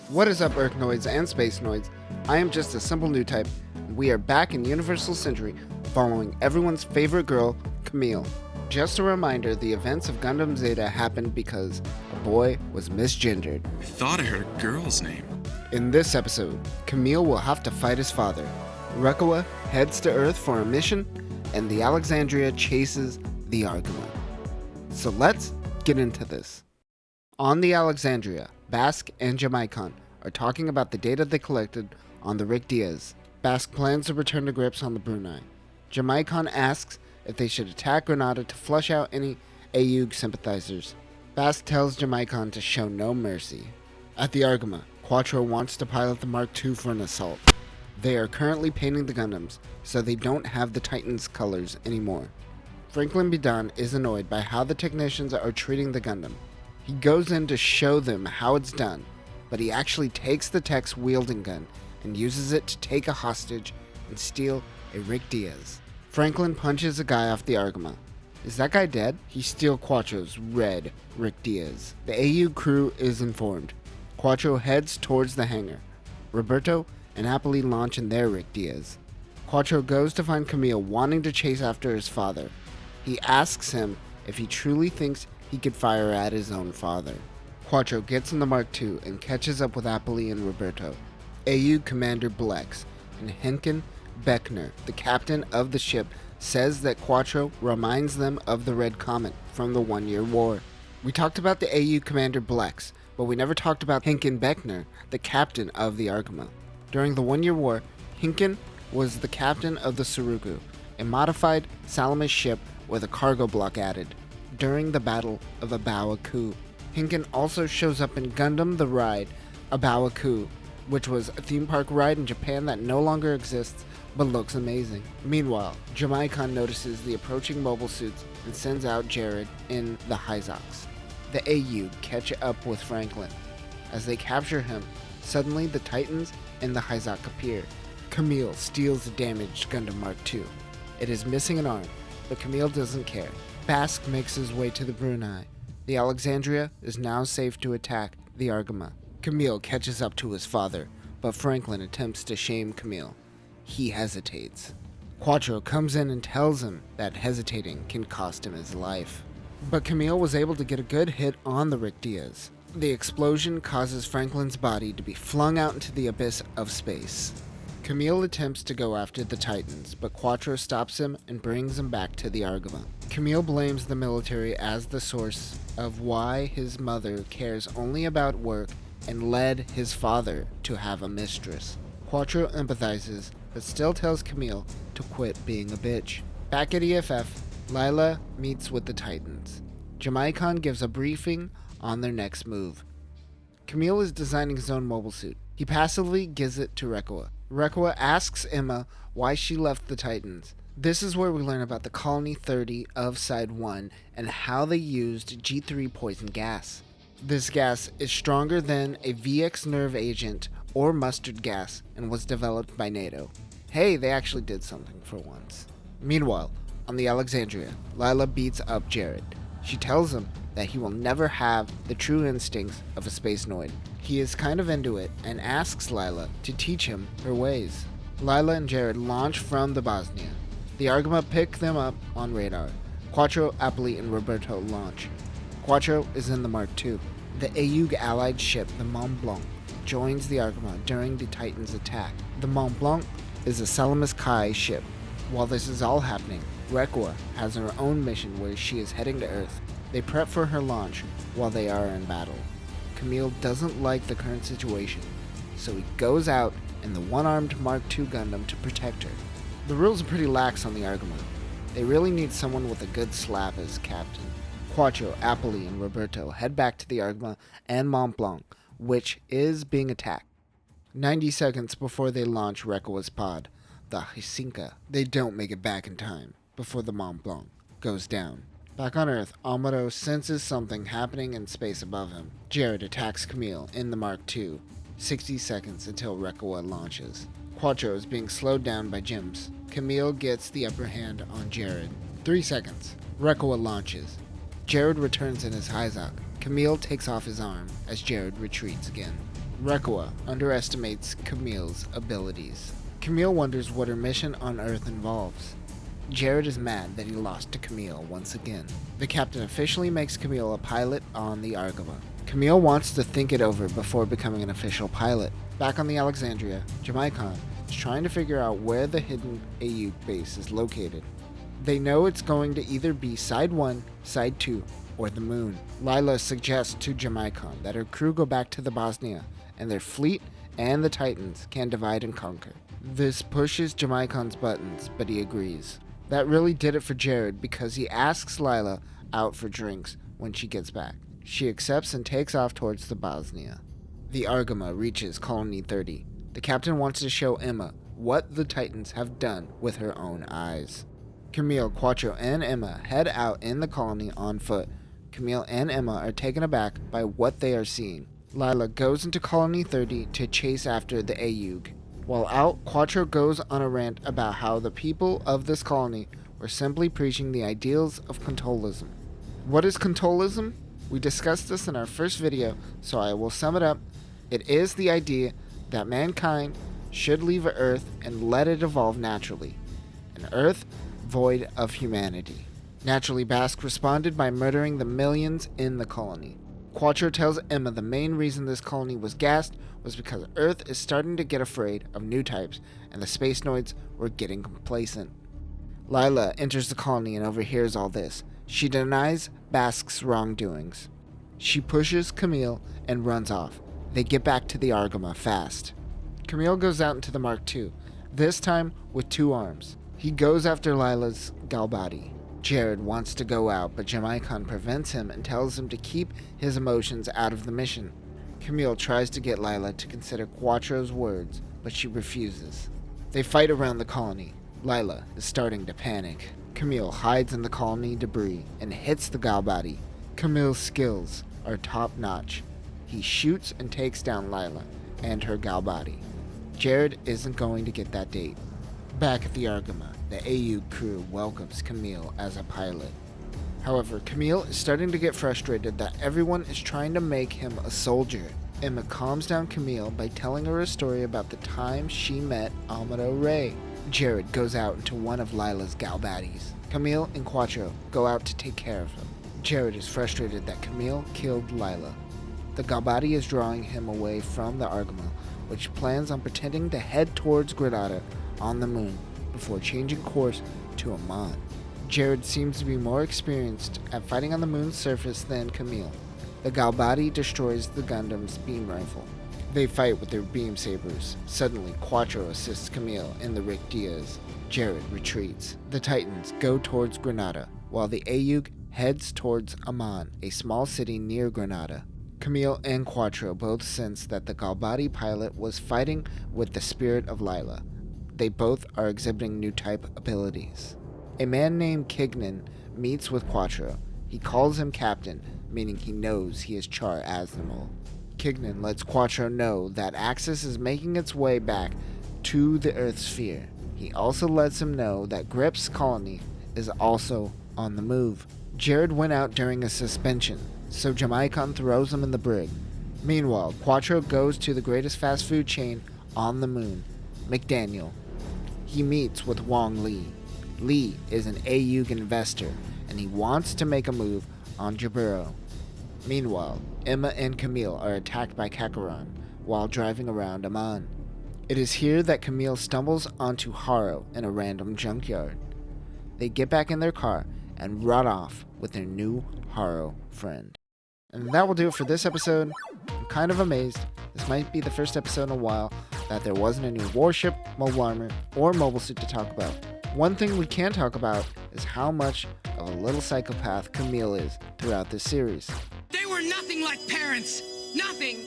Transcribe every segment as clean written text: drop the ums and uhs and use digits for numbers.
What is up, Earthnoids and Spacenoids? I am just a simple new type, and we are back in Universal Century following everyone's favorite girl, Kamille. Just a reminder, the events of Gundam Zeta happened because a boy was misgendered. I thought I heard a girl's name. In this episode, Kamille will have to fight his father. Rekkawa heads to Earth for a mission, and the Alexandria chases the Argama. So let's get into this. On the Alexandria, Basque and Jamaicon are talking about the data they collected on the Rick Diaz. Basque plans to return to Gryps on the Brunei. Jamaicon asks if they should attack Granada to flush out any AUG sympathizers. Basque tells Jamaicon to show no mercy. At the Argama, Quattro wants to pilot the Mark II for an assault. They are currently painting the Gundams, so they don't have the Titans' colors anymore. Franklin Bidan is annoyed by how the technicians are treating the Gundam. He goes in to show them how it's done, but he actually takes the tech's wielding gun and uses it to take a hostage and steal a Rick Diaz. Franklin punches a guy off the Argama. Is that guy dead? He steals Quattro's red Rick Diaz. The AU crew is informed. Quattro heads towards the hangar. Roberto and Apolli launch in their Rick Diaz. Quattro goes to find Kamille wanting to chase after his father. He asks him if he truly thinks he could fire at his own father. Quattro gets in the Mark II and catches up with Apolli and Roberto. AU Commander Blex and Henkin Beckner, the captain of the ship, says that Quattro reminds them of the Red Comet from the 1 Year War. We talked about the AU Commander Blex, but we never talked about Henkin Beckner, the captain of the Argama. During the 1 Year War, Henkin was the captain of the Surugu, a modified Salamis ship with a cargo block added. During the Battle of Abawaku, Henkin also shows up in Gundam The Ride Abawaku, which was a theme park ride in Japan that no longer exists but looks amazing. Meanwhile, Jamaicon notices the approaching mobile suits and sends out Jared in the Hyzox. The AU catch up with Franklin. As they capture him, suddenly the Titans and the Hyzox appear. Kamille steals the damaged Gundam Mark II. It is missing an arm, but Kamille doesn't care. Basque makes his way to the Brunei. The Alexandria is now safe to attack the Argama. Kamille catches up to his father, but Franklin attempts to shame Kamille. He hesitates. Quattro comes in and tells him that hesitating can cost him his life. But Kamille was able to get a good hit on the Rick Diaz. The explosion causes Franklin's body to be flung out into the abyss of space. Kamille attempts to go after the Titans, but Quattro stops him and brings him back to the Argama. Kamille blames the military as the source of why his mother cares only about work and led his father to have a mistress. Quattro empathizes, but still tells Kamille to quit being a bitch. Back at EFF, Lila meets with the Titans. Jamaicon gives a briefing on their next move. Kamille is designing his own mobile suit. He passively gives it to Rekkawa. Rekkawa asks Emma why she left the Titans. This is where we learn about the Colony 30 of Side 1 and how they used G3 poison gas. This gas is stronger than a VX nerve agent or mustard gas and was developed by NATO. Hey, they actually did something for once. Meanwhile, on the Alexandria, Lila beats up Jared. She tells him that he will never have the true instincts of a Spacenoid. He is kind of into it and asks Lila to teach him her ways. Lila and Jared launch from the Bosnia. The Argama pick them up on radar. Quattro, Apolli, and Roberto launch. Quattro is in the Mark II. The AUG allied ship, the Mont Blanc, joins the Argama during the Titans' attack. The Mont Blanc is a Salamis Kai ship. While this is all happening, Rekkawa has her own mission where she is heading to Earth. They prep for her launch while they are in battle. Kamille doesn't like the current situation, so he goes out in the one-armed Mark II Gundam to protect her. The rules are pretty lax on the Argama. They really need someone with a good slap as captain. Quattro, Apolli, and Roberto head back to the Argama and Mont Blanc, which is being attacked. 90 seconds before they launch Rekkawa's pod, the Hysinka, they don't make it back in time before the Mont Blanc goes down. Back on Earth, Amuro senses something happening in space above him. Jared attacks Kamille in the Mark II. 60 seconds until Rekkawa launches. Quattro is being slowed down by Jims. Kamille gets the upper hand on Jared. 3 seconds. Rekkawa launches. Jared returns in his Hyzox. Kamille takes off his arm as Jared retreats again. Rekua underestimates Kamille's abilities. Kamille wonders what her mission on Earth involves. Jared is mad that he lost to Kamille once again. The captain officially makes Kamille a pilot on the Argama. Kamille wants to think it over before becoming an official pilot. Back on the Alexandria, Jamaicon is trying to figure out where the hidden AU base is located. They know it's going to either be Side 1, Side 2, or the moon. Lila suggests to Jamaicon that her crew go back to the Bosnia, and their fleet and the Titans can divide and conquer. This pushes Jamaicon's buttons, but he agrees. That really did it for Jared because he asks Lila out for drinks when she gets back. She accepts and takes off towards the Bosnia. The Argama reaches Colony 30. The captain wants to show Emma what the Titans have done with her own eyes. Kamille, Quattro, and Emma head out in the colony on foot. Kamille and Emma are taken aback by what they are seeing. Lila goes into Colony 30 to chase after the Aug. While out, Quattro goes on a rant about how the people of this colony were simply preaching the ideals of contolism. What is contolism? We discussed this in our first video, so I will sum it up. It is the idea that mankind should leave Earth and let it evolve naturally. An Earth void of humanity. Naturally, Basque responded by murdering the millions in the colony. Quattro tells Emma the main reason this colony was gassed was because Earth is starting to get afraid of new types and the space noids were getting complacent. Lila enters the colony and overhears all this. She denies Basque's wrongdoings. She pushes Kamille and runs off. They get back to the Argama fast. Kamille goes out into the Mark II, this time with 2 arms. He goes after Lila's Galbadi. Jared wants to go out, but Jamaicon prevents him and tells him to keep his emotions out of the mission. Kamille tries to get Lila to consider Quattro's words, but she refuses. They fight around the colony. Lila is starting to panic. Kamille hides in the colony debris and hits the Galbadi. Camille's skills are top-notch. He shoots and takes down Lila and her Galbadi. Jared isn't going to get that date. Back at the Argama, the AU crew welcomes Kamille as a pilot. However, Kamille is starting to get frustrated that everyone is trying to make him a soldier. Emma calms down Kamille by telling her a story about the time she met Amado Ray. Jared goes out into one of Lila's Galbadis. Kamille and Quattro go out to take care of him. Jared is frustrated that Kamille killed Lila. The Galbadi is drawing him away from the Argama, which plans on pretending to head towards Granada on the moon before changing course to Amman. Jared seems to be more experienced at fighting on the moon's surface than Kamille. The Galbadi destroys the Gundam's beam rifle. They fight with their beam sabers. Suddenly, Quattro assists Kamille in the Rick Diaz. Jared retreats. The Titans go towards Granada, while the Aug heads towards Amman, a small city near Granada. Kamille and Quattro both sense that the Galbadi pilot was fighting with the spirit of Lila. They both are exhibiting new type abilities. A man named Kignan meets with Quattro. He calls him Captain, meaning he knows he is Char Aznamol. Kignan lets Quattro know that Axis is making its way back to the Earth sphere. He also lets him know that Gryps' colony is also on the move. Jared went out during a suspension, so Jamaicon throws him in the brig. Meanwhile, Quattro goes to the greatest fast food chain on the moon, McDaniel. He meets with Wong Lee. Lee is an AUG investor, and he wants to make a move on Jaburo. Meanwhile, Emma and Kamille are attacked by Kakaran while driving around Amman. It is here that Kamille stumbles onto Haro in a random junkyard. They get back in their car and run off with their new Haro friend. And that will do it for this episode. I'm kind of amazed. This might be the first episode in a while that there wasn't a new warship, mobile armor, or mobile suit to talk about. One thing we can talk about is how much of a little psychopath Kamille is throughout this series. They were nothing like parents! Nothing!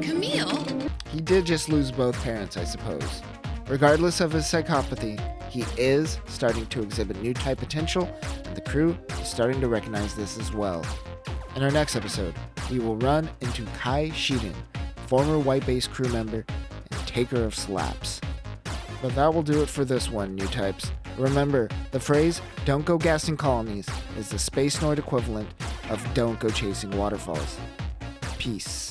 Kamille? He did just lose both parents, I suppose. Regardless of his psychopathy, he is starting to exhibit new type potential, and the crew is starting to recognize this as well. In our next episode, we will run into Kai Shiden, former White Base crew member and taker of slaps. But that will do it for this one, new types. Remember, the phrase, "don't go gassing colonies," is the Space Nord equivalent of Don't Go Chasing Waterfalls. Peace.